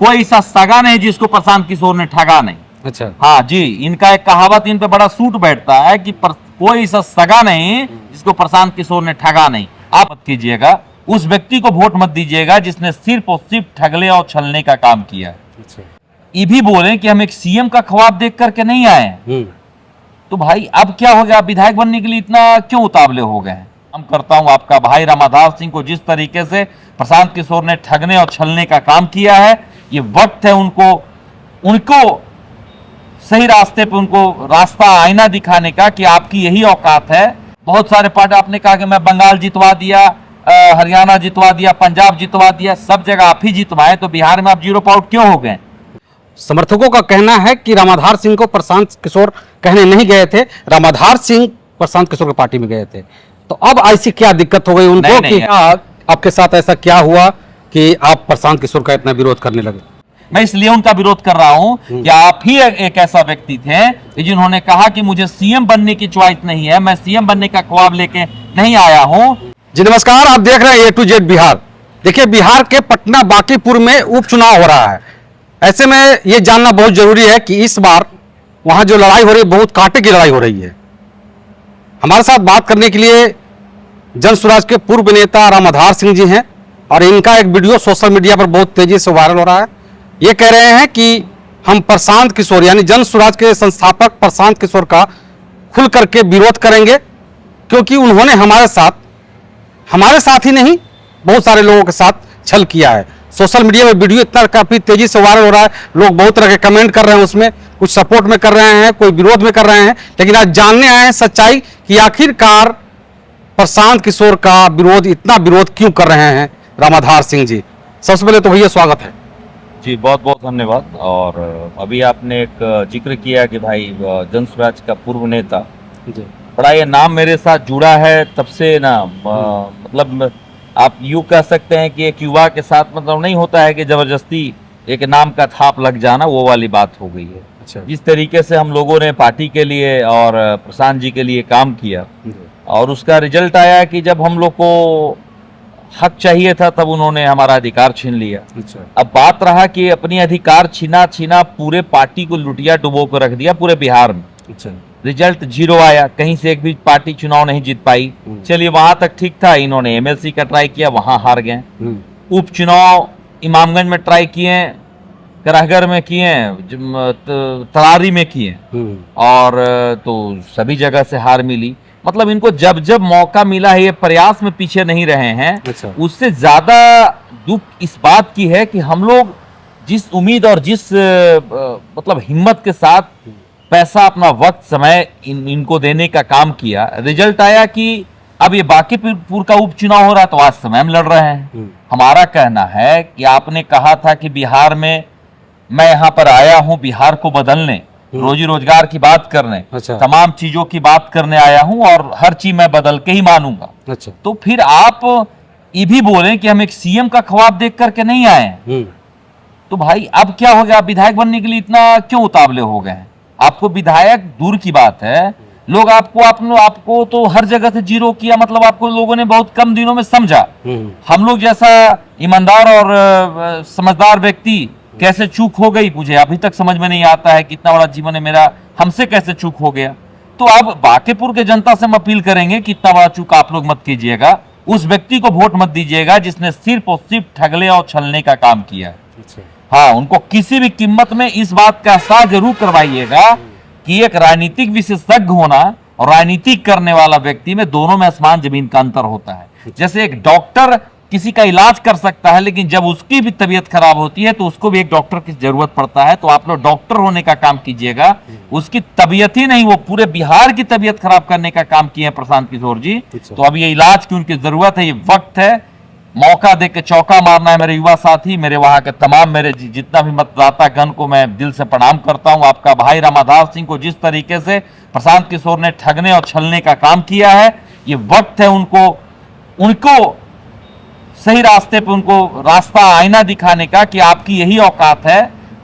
कोई ऐसा सगा नहीं जिसको प्रशांत किशोर ने ठगा नहीं। अच्छा। हाँ जी, इनका एक कहावत इन पे बड़ा सूट बैठता है कि कोई ऐसा सगा नहीं जिसको प्रशांत किशोर ने ठगा नहीं। आप मत कीजिएगा, उस व्यक्ति को वोट मत दीजिएगा जिसने सिर्फ और सिर्फ ठगले और छलने का काम किया है। अच्छा। ये भी बोले कि हम एक सीएम का ख्वाब देख करके नहीं आए हैं। तो भाई अब क्या हो गया, आप विधायक बनने के लिए इतना क्यों उतावले हो गए हैं? हम करता हूं आपका भाई रामाधार सिंह को जिस तरीके से प्रशांत किशोर ने ठगने और छलने का काम किया है, ये वक्त है उनको सही रास्ते पे उनको रास्ता आईना दिखाने का कि आपकी यही औकात है। बहुत सारे पार्टी आपने कहा कि मैं बंगाल जितवा दिया, हरियाणा जितवा दिया, पंजाब जितवा दिया, सब जगह आप ही जितवाए, तो बिहार में आप 0 आउट क्यों हो गए? समर्थकों का कहना है कि रामाधार सिंह को प्रशांत किशोर कहने नहीं गए थे, रामाधार सिंह प्रशांत किशोर की पार्टी में गए थे। तो अब ऐसी क्या दिक्कत हो गई उनको कि आपके साथ ऐसा क्या हुआ कि आप प्रशांत किशोर का इतना विरोध करने लगे? मैं इसलिए उनका विरोध कर रहा हूं कि आप ही एक ऐसा व्यक्ति थे जिन्होंने कहा कि मुझे सीएम बनने की च्वाइस नहीं है, मैं सीएम बनने का ख्वाब लेके नहीं आया हूं। जी नमस्कार, आप देख रहे हैं A to Z बिहार। देखिए, बिहार के पटना बांकीपुर में उपचुनाव हो रहा है। ऐसे में ये जानना बहुत जरूरी है कि इस बार वहां जो लड़ाई हो रही है, बहुत कांटे की लड़ाई हो रही है। हमारे साथ बात करने के लिए जन स्वराज के पूर्व नेता रामाधार सिंह जी हैं और इनका एक वीडियो सोशल मीडिया पर बहुत तेजी से वायरल हो रहा है। ये कह रहे हैं कि हम प्रशांत किशोर यानी जन स्वराज के संस्थापक प्रशांत किशोर का खुल करके विरोध करेंगे, क्योंकि उन्होंने हमारे साथ ही नहीं, बहुत सारे लोगों के साथ छल किया है। सोशल मीडिया में वीडियो इतना काफी तेजी से वायरल हो रहा है, लोग बहुत तरह के कमेंट कर रहे हैं, उसमें कुछ सपोर्ट में कर रहे हैं, कोई विरोध में कर रहे हैं। लेकिन आज जानने आए हैं सच्चाई कि आखिरकार प्रशांत किशोर का इतना विरोध क्यों कर रहे हैं रामाधार सिंह जी। सबसे पहले तो भैया स्वागत है जी, बहुत बहुत धन्यवाद। और अभी आपने एक जिक्र किया कि भाई जन स्वराज का पूर्व नेता जी, बड़ा ये नाम मेरे साथ जुड़ा है तब से ना, मतलब आप यूँ कह सकते हैं कि एक युवा के साथ मतलब नहीं होता है कि जबरदस्ती एक नाम का थाप लग जाना, वो वाली बात हो गई है। अच्छा। जिस तरीके से हम लोगों ने पार्टी के लिए और प्रशांत जी के लिए काम किया और उसका रिजल्ट आया कि जब हम लोग को हक चाहिए था तब उन्होंने हमारा अधिकार छीन लिया। अच्छा। अब बात रहा कि अपनी अधिकार छीना पूरे पार्टी को लुटिया डुबो कर रख दिया पूरे बिहार में। अच्छा। रिजल्ट 0 आया, कहीं से एक भी पार्टी चुनाव नहीं जीत पाई। चलिए वहां तक ठीक था, इन्होंने एमएलसी का ट्राई किया, वहां हार गए। उपचुनाव इमामगंज में ट्राई किए, कराहगढ़ में किए, तरारी में किए और तो सभी जगह से हार मिली। मतलब इनको जब जब मौका मिला है ये प्रयास में पीछे नहीं रहे हैं। अच्छा। उससे ज्यादा दुख इस बात की है कि हम लोग जिस उम्मीद और जिस मतलब हिम्मत के साथ पैसा, अपना वक्त, समय इनको देने का काम किया, रिजल्ट आया कि अब ये बांकीपुर का उपचुनाव हो रहा है तो आज समय हम लड़ रहे हैं। हमारा कहना है कि आपने कहा था कि बिहार में मैं यहाँ पर आया हूँ बिहार को बदलने, रोजी रोजगार की बात करने, अच्छा। तमाम चीजों की बात करने आया हूँ और हर चीज मैं बदल के ही मानूंगा। अच्छा। तो फिर आप ये भी बोलें कि हम एक सीएम का ख्वाब देख करके नहीं आए हैं। तो भाई अब क्या हो गया, आप विधायक बनने के लिए इतना क्यों उतावले हो गए हैं? आपको विधायक दूर की बात है, लोग आपको तो हर जगह से 0 किया, मतलब आपको लोगों ने बहुत कम दिनों में समझा। हम लोग जैसा ईमानदार और समझदार व्यक्ति कैसे चूक हो गई, मुझे अभी तक समझ में नहीं आता है कि इतना बड़ा जीवन है मेरा, हमसे कैसे चूक हो गया। तो अब बांकीपुर के जनता से हम अपील करेंगे कि इतना बड़ा चूक आप लोग मत कीजिएगा, उस व्यक्ति को वोट मत दीजिएगा जिसने सिर्फ और सिर्फ ठगले और छलने का काम किया है। हाँ, उनको किसी भी कीमत में इस बात का एहसास जरूर करवाइएगा कि एक राजनीतिक विशेषज्ञ होना और राजनीतिक करने वाला व्यक्ति में दोनों में आसमान जमीन का अंतर होता है। जैसे एक डॉक्टर किसी का इलाज कर सकता है, लेकिन जब उसकी भी तबीयत खराब होती है तो उसको भी एक डॉक्टर की जरूरत पड़ता है। तो आप लोग डॉक्टर होने का काम कीजिएगा, उसकी तबीयत ही नहीं, वो पूरे बिहार की तबीयत खराब करने का काम किए हैं प्रशांत किशोर जी। तो अब ये इलाज की उनकी जरूरत है, ये वक्त है, मौका दे के चौका मारना है। मेरे युवा साथी, मेरे वहां के तमाम मेरे जितना भी मतदाता गण को मैं दिल से प्रणाम करता हूं। आपका भाई रामाधार सिंह को जिस तरीके से प्रशांत किशोर ने ठगने और छलने का काम किया है, ये वक्त है उनको सही रास्ते पे उनको रास्ता आईना दिखाने का कि आपकी यही औकात है,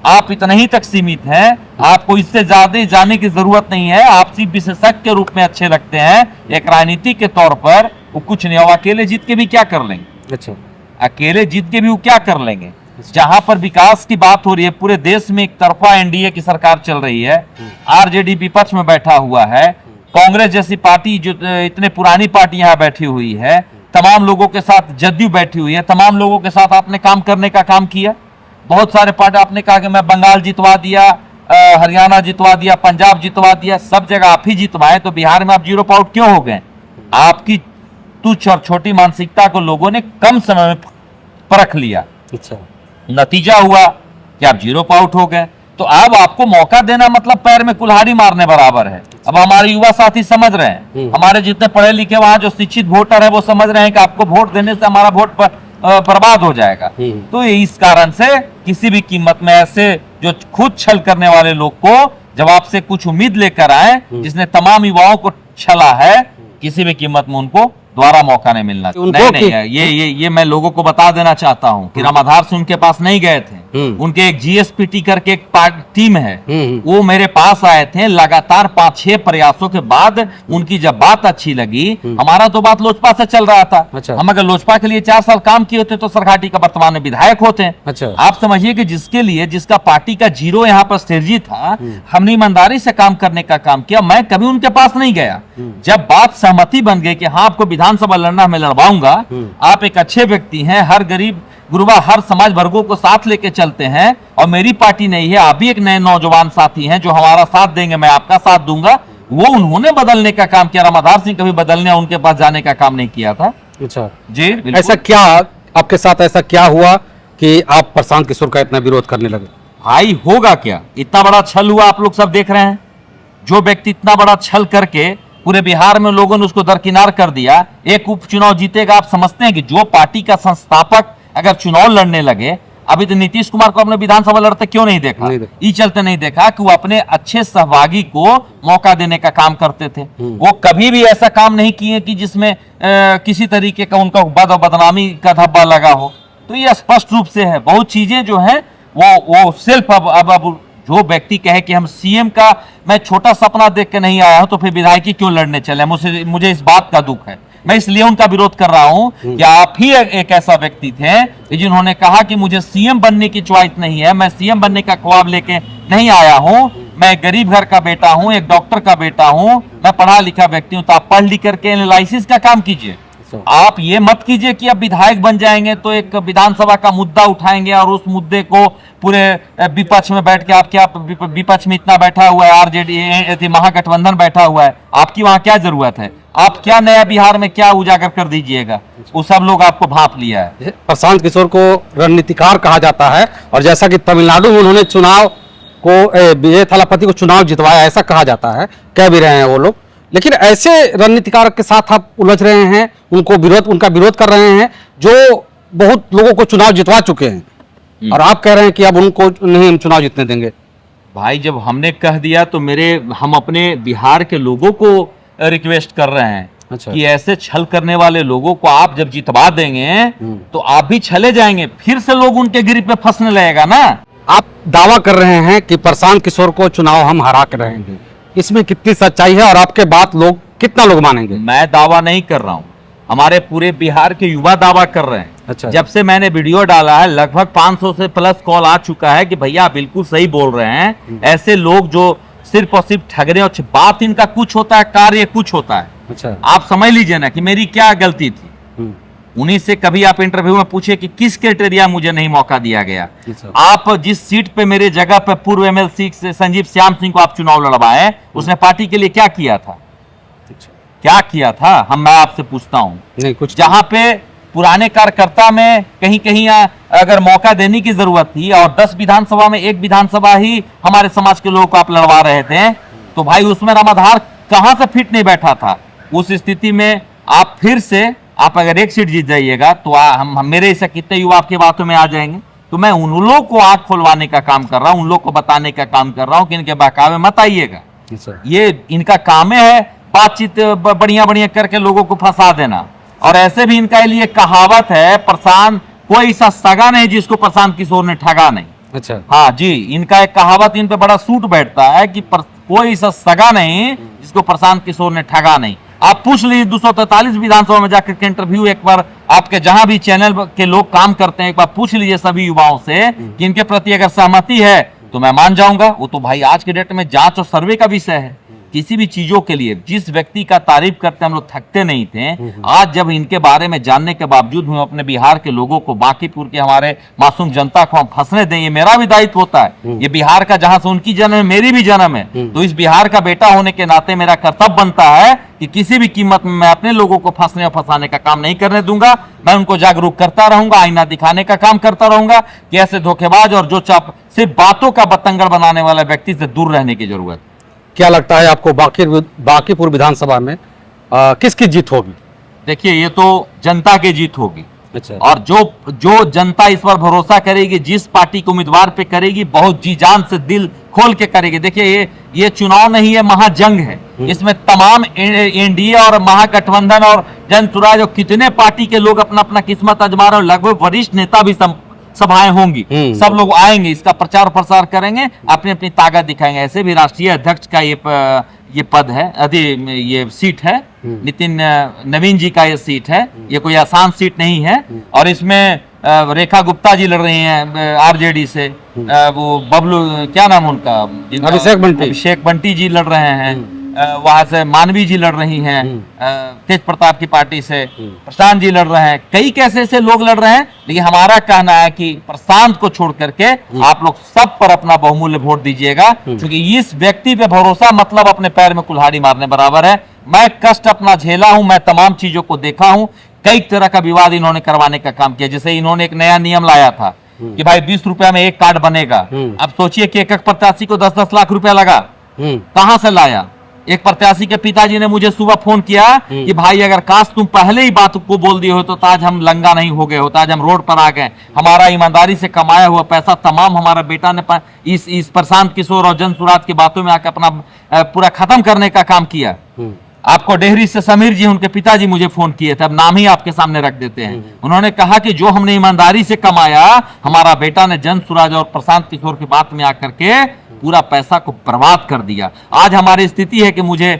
आप इतना ही तक सीमित हैं, आपको इससे ज्यादा जाने की जरूरत नहीं है, आप सिर्फ विशेषज्ञ के रूप में अच्छे लगते हैं। एक राजनीति के तौर पर वो कुछ नहीं, और अकेले जीत के भी क्या कर लेंगे? अच्छा। अकेले जीत के भी वो क्या कर लेंगे? जहां पर विकास की बात हो रही है, पूरे देश में एक तरफा एनडीए की सरकार चल रही है, आरजेडी विपक्ष में बैठा हुआ है, कांग्रेस जैसी पार्टी जो इतने पुरानी पार्टी यहाँ बैठी हुई है, तमाम लोगों के साथ जदयू बैठी हुई है, तमाम लोगों के साथ आपने काम करने का काम किया। बहुत सारे पार्टी आपने कहा कि मैं बंगाल जितवा दिया, हरियाणा जितवा दिया, पंजाब जितवा दिया, सब जगह आप ही जितवाए, तो बिहार में आप 0 आउट क्यों हो गए? आपकी तुच्छ और छोटी मानसिकता को लोगों ने कम समय में परख लिया। अच्छा, नतीजा हुआ कि आप 0 आउट हो गए। तो अब आपको मौका देना मतलब पैर में कुल्हाड़ी मारने बराबर है। अब हमारे युवा साथी समझ रहे हैं, हमारे जितने पढ़े लिखे वहां जो शिक्षित वोटर है वो समझ रहे हैं कि आपको वोट देने से हमारा वोट बर्बाद हो जाएगा। तो इस कारण से किसी भी कीमत में ऐसे जो खुद छल करने वाले लोग को जब आपसे कुछ उम्मीद लेकर आए, जिसने तमाम युवाओं को छला है, किसी भी कीमत में उनको दोबारा मौका नहीं मिलना। नहीं, ये मैं लोगों को बता देना चाहता हूँ कि रामाधार से उनके पास नहीं गए थे। उनके एक जीएसपीटी करके एक टीम है, वो मेरे पास आए थे। लगातार 5-6 प्रयासों के बाद उनकी जब बात अच्छी लगी, हमारा तो बात लोजपा से चल रहा था। अच्छा। हम अगर लोजपा के लिए 4 साल काम किए होते तो सरघाटी का वर्तमान में विधायक होते। अच्छा। आप समझिए कि जिसके लिए जिसका पार्टी का 0 यहाँ पर स्ट्रेटजी था, हमने ईमानदारी से काम करने का काम किया। मैं कभी उनके पास नहीं गया। जब बात सहमति बन गई कि हाँ आपको विधानसभा लड़ना, मैं लड़वाऊंगा, आप एक अच्छे व्यक्ति हैं, हर गरीब गुरुबा हर समाज वर्गों को साथ लेके चलते हैं, और मेरी पार्टी नहीं है, आप भी एक नए नौजवान साथी हैं जो हमारा साथ देंगे, मैं आपका साथ दूंगा, वो उन्होंने बदलने का काम किया। रामाधार सिंह कभी बदलने उनके पास जाने का काम नहीं किया था। अच्छा जी, ऐसा क्या आपके साथ ऐसा क्या हुआ कि आप प्रशांत किशोर का इतना विरोध करने लगे? भाई होगा क्या, इतना बड़ा छल हुआ, आप लोग सब देख रहे हैं। जो व्यक्ति इतना बड़ा छल करके पूरे बिहार में लोगों ने उसको दरकिनार कर दिया, एक उपचुनाव जीतेगा। आप समझते हैं कि जो पार्टी का संस्थापक अगर चुनाव लड़ने लगे, अभी तो नीतीश कुमार को अपने विधानसभा लड़ते क्यों नहीं देखा? ई चलते नहीं देखा कि वो अपने अच्छे सहभागी को मौका देने का काम करते थे। वो कभी भी ऐसा काम नहीं किए कि जिसमें किसी तरीके का उनका बदनामी का धब्बा लगा हो। तो ये स्पष्ट रूप से है, बहुत चीजें जो है वो सिर्फ अब जो व्यक्ति कहे कि हम सीएम का मैं छोटा सपना देख के नहीं आया हूं, तो फिर विधायकी क्यों लड़ने चले? मुझे इस बात का दुख है। मैं इसलिए उनका विरोध कर रहा हूं कि आप ही एक ऐसा व्यक्ति थे जिन्होंने कहा कि मुझे सीएम बनने की च्वाइस नहीं है, मैं सीएम बनने का ख्वाब लेके नहीं आया हूं, मैं गरीब घर का बेटा हूं, एक डॉक्टर का बेटा हूं, मैं पढ़ा लिखा व्यक्ति हूं। तो आप पढ़ लिख करके एनालिसिस का काम कीजिए। आप ये मत कीजिए कि अब विधायक बन जाएंगे तो एक विधानसभा का मुद्दा उठाएंगे और उस मुद्दे को पूरे विपक्ष में बैठ के, आप क्या विपक्ष में इतना बैठा हुआ है, आरजेडी महागठबंधन बैठा हुआ है, आपकी वहां क्या जरूरत है? आप क्या नया बिहार में क्या उजागर कर दीजिएगा? वो सब लोग आपको भाप लिया है। प्रशांत किशोर को रणनीतिकार कहा जाता है, और जैसा कि तमिलनाडु में उन्होंने चुनाव को विजय थालापति को चुनाव जितवाया, ऐसा कहा जाता है, कह भी रहे हैं वो लोग। लेकिन ऐसे रणनीतिकार के साथ आप उलझ रहे हैं, उनका विरोध कर रहे हैं जो बहुत लोगों को चुनाव जितवा चुके हैं, और आप कह रहे हैं कि अब उनको नहीं हम चुनाव जीतने देंगे। भाई जब हमने कह दिया तो हम अपने बिहार के लोगों को रिक्वेस्ट कर रहे हैं। अच्छा। कि ऐसे छल करने वाले लोगों को आप जब जितवा देंगे तो आप भी छले जाएंगे, फिर से लोग उनके गिरिप पे फंसने लगेगा ना। आप दावा कर रहे हैं कि प्रशांत किशोर को चुनाव हम हरा कर रहेंगे, इसमें कितनी सच्चाई है और आपके बात कितना लोग मानेंगे? मैं दावा नहीं कर रहा हूं, हमारे पूरे बिहार के युवा दावा कर रहे हैं। अच्छा। जब से मैंने वीडियो डाला है लगभग 500 से प्लस कॉल आ चुका है कि भैया बिल्कुल सही बोल रहे हैं। ऐसे लोग जो सिर्फ और सिर्फ ठगने और बात इनका कुछ होता है, कार्य कुछ होता है। अच्छा। आप समझ लीजिए ना कि मेरी क्या गलती थी। उन्हीं से कभी आप इंटरव्यू में पूछे कि किस क्राइटेरिया मुझे नहीं मौका दिया गया। आप जिस सीट पे मेरे जगह पे पूर्व एमएलसी से संजीव श्याम सिंह को आप चुनाव लड़वाए, उसने पार्टी के लिए क्या किया था? क्या किया था? मैं आपसे पूछता हूं। नहीं कुछ। जहां पे पुराने कार्यकर्ता में कहीं कहीं अगर मौका देने की जरूरत थी और 10 विधानसभा में 1 विधानसभा ही हमारे समाज के लोगों को आप लड़वा रहे थे, तो भाई उसमें रामाधार कहां से फिट नहीं बैठा था? उस स्थिति में आप फिर से आप अगर 1 सीट जीत जाइएगा तो हम मेरे ऐसा कितने युवा आपकी बातों में आ जाएंगे। तो मैं उन लोगों को आंख खोलवाने का काम कर रहा हूं, उन लोग को बताने का काम कर रहा हूं कि इनके बहकावे मत आइएगा। ये इनका काम है बातचीत बढ़िया बढ़िया करके लोगों को फंसा देना। और ऐसे भी इनका लिए कहावत है, प्रशांत कोई सा सगा नहीं जिसको प्रशांत किशोर ने ठगा नहीं। अच्छा। हाँ जी, इनका एक कहावत इन पे बड़ा सूट बैठता है कि कोई सा सगा नहीं जिसको प्रशांत किशोर ने ठगा नहीं। आप पूछ लीजिए 243 विधानसभा में जाकर के इंटरव्यू एक बार आपके जहां भी चैनल के लोग काम करते हैं, एक बार पूछ लीजिए सभी युवाओं से कि इनके प्रति अगर सहमति है तो मैं मान जाऊंगा। वो तो भाई आज के डेट में जांच और सर्वे का विषय है। किसी भी चीजों के लिए जिस व्यक्ति का तारीफ करते हम लोग थकते नहीं थे, आज जब इनके बारे में जानने के बावजूद हम अपने बिहार के लोगों को, बांकीपुर के हमारे मासूम जनता को हम फंसने दें, ये मेरा भी दायित्व होता है। ये बिहार का जहां से उनकी जन्म है, मेरी भी जन्म है, तो इस बिहार का बेटा होने के नाते मेरा कर्तव्य बनता है कि किसी भी कीमत में मैं अपने लोगों को फंसने और फंसाने का काम नहीं करने दूंगा। मैं उनको जागरूक करता रहूंगा, आईना दिखाने का काम करता रहूंगा कि ऐसे धोखेबाज और जो सिर्फ बातों का बतंगड़ बनाने वाला व्यक्ति से दूर रहने की जरूरत। क्या लगता है आपको बांकीपुर विधानसभा में किसकी जीत होगी? देखिए, ये तो जनता की जीत होगी। अच्छा। और जो जनता इस पर भरोसा करेगी, जिस पार्टी को उम्मीदवार पे करेगी, बहुत जी जान से दिल खोल के करेगी। देखिए, ये चुनाव नहीं है, महाजंग है। इसमें तमाम एनडीए और महागठबंधन और जन सुराज और कितने पार्टी के लोग अपना अपना किस्मत आजमा रहे हैं। लगभग वरिष्ठ नेता भी सभाएं होंगी, सब लोग आएंगे, इसका प्रचार प्रसार करेंगे, अपनी अपनी ताकत दिखाएंगे। ऐसे भी राष्ट्रीय अध्यक्ष का ये पद है, ये सीट है, नितिन नवीन जी का ये सीट है। ये कोई आसान सीट नहीं है। और इसमें रेखा गुप्ता जी लड़ रही हैं आरजेडी से, वो बबलू क्या नाम उनका, अभिषेक बंटी जी लड़ रहे हैं, वहां से मानवी जी लड़ रही हैं, तेज प्रताप की पार्टी से प्रशांत जी लड़ रहे हैं, कई कैसे ऐसे लोग लड़ रहे हैं। लेकिन हमारा कहना है कि प्रशांत को छोड़ करके आप लोग सब पर अपना बहुमूल्य वोट दीजिएगा, क्योंकि इस व्यक्ति पे भरोसा मतलब अपने पैर में कुल्हाड़ी मारने बराबर है। मैं कष्ट अपना झेला हूं, मैं तमाम चीजों को देखा हूं। कई तरह का विवाद इन्होंने करवाने का काम किया। जैसे इन्होंने एक नया नियम लाया था कि भाई 20 रुपया में एक कार्ड बनेगा। अब सोचिए कि एक प्रत्याशी को 10-10 लाख रुपया लगा, कहां से लाया। एक प्रत्याशी के पिताजी ने मुझे सुबह फोन किया कि भाई अगर काश तुम पहले ही बात को बोल दिए हो तो आज हम लंगा नहीं हो गए होता, आज हम रोड पर आ गए। हमारा ईमानदारी से कमाया हुआ पैसा तमाम हमारा बेटा ने इस प्रशांत किशोर और जन सुराज की बातों में आकर अपना पूरा खत्म करने का काम किया। आपको डेहरी से समीर जी, उनके पिताजी मुझे फोन किए थे, अब नाम ही आपके सामने रख देते हैं। उन्होंने कहा कि जो हमने ईमानदारी से कमाया, हमारा बेटा ने जन सुराज और प्रशांत किशोर की बात में आकर के पूरा पैसा को बर्बाद कर दिया। आज हमारी स्थिति है कि मुझे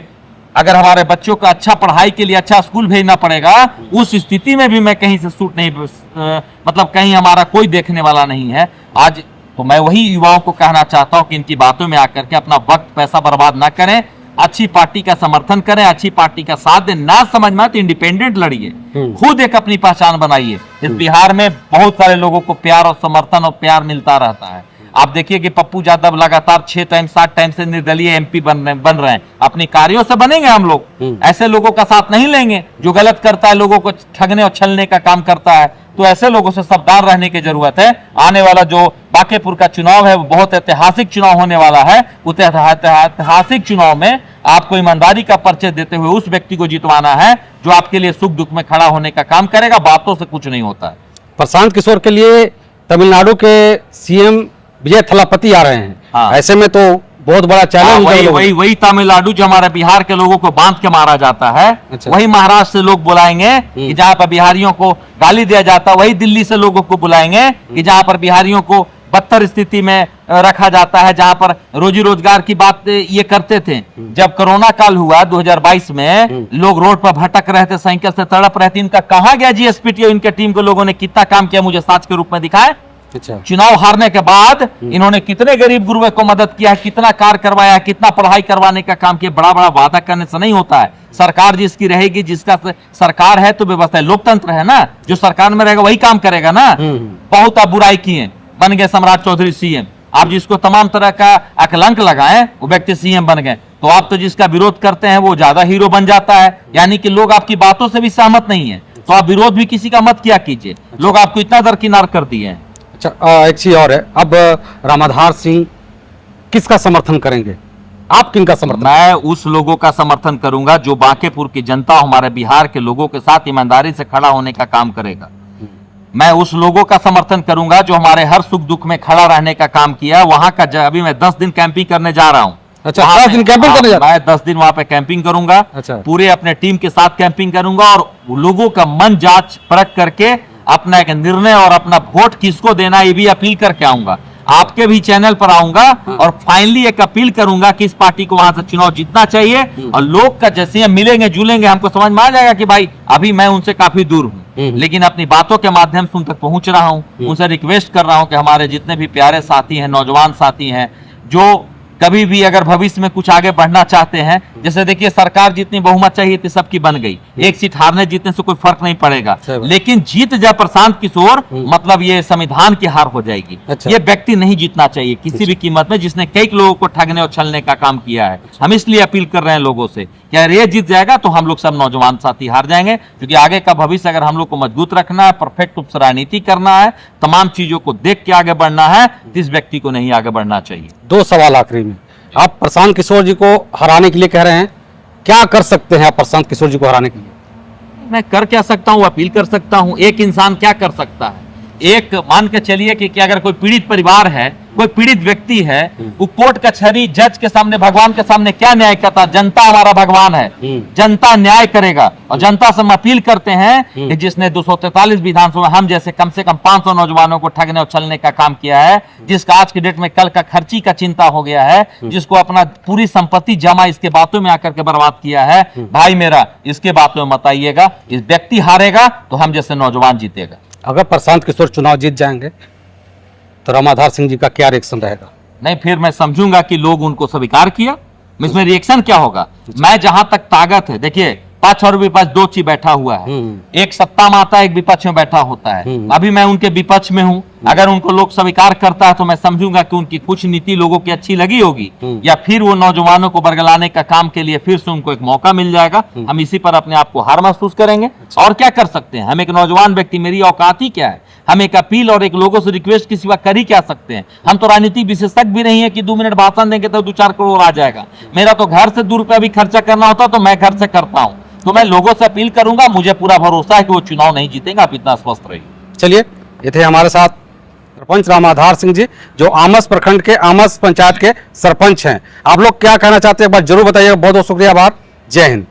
अगर हमारे बच्चों का अच्छा पढ़ाई के लिए अच्छा स्कूल भेजना पड़ेगा, उस स्थिति में भी मैं कहीं से सूट नहीं, मतलब कहीं हमारा कोई देखने वाला नहीं है। आज तो मैं वही युवाओं को कहना चाहता हूं कि इनकी बातों में आकर के अपना वक्त पैसा बर्बाद ना करें, अच्छी पार्टी का समर्थन करें, अच्छी पार्टी का साथ दें। ना समझ में तो इंडिपेंडेंट लड़िए, खुद एक अपनी पहचान बनाइए। इस बिहार में बहुत सारे लोगों को प्यार और समर्थन और प्यार मिलता रहता है। आप देखिए कि पप्पू यादव लगातार 6 टाइम 7 टाइम से निर्दलीय एमपी बन रहे हैं। अपनी कार्यों से बनेंगे हम लोग, ऐसे लोगों का साथ नहीं लेंगे जो गलत करता है, लोगों को ठगने और छलने का काम करता है। तो ऐसे लोगों से सावधान रहने की जरूरत है। आने वाला जो बांकीपुर का चुनाव है वो बहुत ऐतिहासिक चुनाव होने वाला है। उस ऐतिहासिक चुनाव में आपको ईमानदारी का परिचय देते हुए उस व्यक्ति को जितवाना है जो आपके लिए सुख दुख में खड़ा होने का काम करेगा। बातों से कुछ नहीं होता है। प्रशांत किशोर के लिए तमिलनाडु के सीएम विजय थलापति आ रहे हैं। हाँ। ऐसे में तो बहुत बड़ा चैलेंज। वही तमिलनाडु जो हमारे बिहार के लोगों को बांध के मारा जाता है। अच्छा। वही महाराष्ट्र से लोग बुलाएंगे कि जहां पर बिहारियों को गाली दिया जाता है, वही दिल्ली से लोगों को बुलाएंगे कि जहां पर बिहारियों को बदतर स्थिति में रखा जाता है, जहां पर रोजी रोजगार की बात ये करते थे। जब कोरोना काल हुआ 2022 में, लोग रोड पर भटक रहे थे, साइकिल से तड़प रहे थे। इनका कहा गया जीएसपीटी और इनके टीम के लोगों ने कितना काम किया, मुझे साच के रूप में दिखाए। अच्छा। चुनाव हारने के बाद इन्होंने कितने गरीब गुरुओं को मदद किया है, कितना कार्य करवाया है, कितना पढ़ाई करवाने का काम किया। बड़ा बड़ा वादा करने से नहीं होता है। सरकार जिसकी रहेगी, जिसका सरकार है तो व्यवस्था है, लोकतंत्र है ना, जो सरकार में रहेगा वही काम करेगा ना। बहुत आप बुराई किए, बन गए सम्राट चौधरी सीएम। आप जिसको तमाम तरह का अकलंक लगाए वो व्यक्ति सीएम बन गए। तो आप तो जिसका विरोध करते हैं वो ज्यादा हीरो बन जाता है। यानी कि लोग आपकी बातों से भी सहमत नहीं है, तो आप विरोध भी किसी का मत किया कीजिए। लोग आपको इतना दरकिनार कर दिए हैं। अच्छा, एक चीज और है, अब रामाधार सिंह किसका समर्थन करेंगे? आप किनका समर्थन? मैं उस लोगों का समर्थन करूंगा जो बांकीपुर की जनता, हमारे बिहार के लोगों के साथ ईमानदारी से खड़ा होने का काम करेगा। मैं उस लोगों का समर्थन करूंगा जो हमारे हर सुख दुख में खड़ा रहने का काम किया। वहां का अभी मैं 10 दिन कैंपिंग करने जा रहा हूं। अच्छा, 10 दिन कैंपिंग करने जा रहा हूं? मैं 10 दिन वहां पे कैंपिंग करूंगा। अच्छा। पूरे अपने टीम के साथ कैंपिंग करूंगा और लोगों का मन जांच परख करके अपना एक निर्णय और अपना वोट किसको देना ये भी अपील करके आऊंगा। आपके भी चैनल पर आऊंगा और फाइनली एक अपील करूंगा कि इस पार्टी को वहां से चुनाव जीतना चाहिए। और लोग का जैसे हम मिलेंगे जुलेंगे हमको समझ में आ जाएगा कि भाई अभी मैं उनसे काफी दूर हूं, लेकिन अपनी बातों के माध्यम से उन तक पहुंच रहा हूं, उनसे रिक्वेस्ट कर रहा हूं कि हमारे जितने भी प्यारे साथी हैं, नौजवान साथी हैं, जो कभी भी अगर भविष्य में कुछ आगे बढ़ना चाहते हैं, जैसे देखिए सरकार जितनी बहुमत चाहिए थी सबकी बन गई, एक सीट हारने जीतने से कोई फर्क नहीं पड़ेगा, लेकिन जीत जाए प्रशांत किशोर मतलब ये संविधान की हार हो जाएगी। अच्छा। ये व्यक्ति नहीं जीतना चाहिए किसी भी कीमत में, जिसने कई लोगों को ठगने और छलने का काम किया है। हम इसलिए अपील कर रहे हैं लोगों से कि अगर ये जीत जाएगा तो हम लोग सब नौजवान साथी हार जाएंगे, क्योंकि आगे का भविष्य अगर हम लोग को मजबूत रखना है, परफेक्ट रूप से राजनीति करना है, तमाम चीजों को देख के आगे बढ़ना है, तो इस व्यक्ति को नहीं आगे बढ़ना चाहिए। 2 सवाल आखिरी में, आप प्रशांत किशोर जी को हराने के लिए कह रहे हैं, क्या कर सकते हैं आप प्रशांत किशोर जी को हराने के लिए? मैं कर क्या सकता हूं, अपील कर सकता हूं। एक इंसान क्या कर सकता है, एक मान के चलिए कि अगर कोई पीड़ित परिवार है, कोई पीड़ित व्यक्ति है, वो कोर्ट कचहरी जज के सामने, भगवान के सामने क्या न्याय करता? जनता हमारा भगवान है, जनता न्याय करेगा। और जनता से हम अपील करते हैं कि जिसने 243 विधानसभा हम जैसे कम से कम 500 नौजवानों को ठगने और छलने का काम किया है, जिसका आज की डेट में कल का खर्ची का चिंता हो गया है, जिसको अपना पूरी संपत्ति जमा इसके बातों में आकर के बर्बाद किया है, भाई मेरा इसके बातों में मत आइएगा। इस व्यक्ति हारेगा तो हम जैसे नौजवान जीतेगा। अगर प्रशांत किशोर चुनाव जीत जाएंगे तो रामाधार सिंह जी का क्या रिएक्शन रहेगा? नहीं, फिर मैं समझूंगा कि लोग उनको स्वीकार किया, इसमें रिएक्शन क्या होगा? मैं जहां तक ताकत है, देखिए पक्ष और विपक्ष 2 चीज बैठा हुआ है, एक सत्ता में आता है, एक विपक्ष में बैठा होता है। अभी मैं उनके विपक्ष में हूं, अगर उनको लोग स्वीकार करता है तो मैं समझूंगा कि उनकी कुछ नीति लोगों की अच्छी लगी होगी, या फिर वो नौजवानों को बरगलाने का काम के लिए फिर से उनको एक मौका मिल जाएगा। हम इसी पर अपने आप को हार महसूस करेंगे। और क्या कर सकते हैं हम? एक नौजवान व्यक्ति, मेरी औकात ही क्या है? हम एक अपील और एक लोगों से रिक्वेस्ट के सिवा कर ही क्या सकते हैं? हम तो राजनीतिक विशेषज्ञ भी नहीं है कि 2 मिनट भाषण देंगे तो 2-4 करोड़ आ जाएगा। मेरा तो घर से 2 रुपया भी खर्चा करना होता तो मैं घर से करता हूं। तो मैं लोगों से अपील करूंगा, मुझे पूरा भरोसा है कि वो चुनाव नहीं जीतेंगे, आप इतना स्वस्थ रहिए। चलिए, ये थे हमारे साथ सरपंच रामाधार सिंह जी, जो आमस प्रखंड के आमस पंचायत के सरपंच हैं। आप लोग क्या कहना चाहते हैं एक बार जरूर बताइएगा। बहुत बहुत शुक्रिया, आभार, जय हिंद।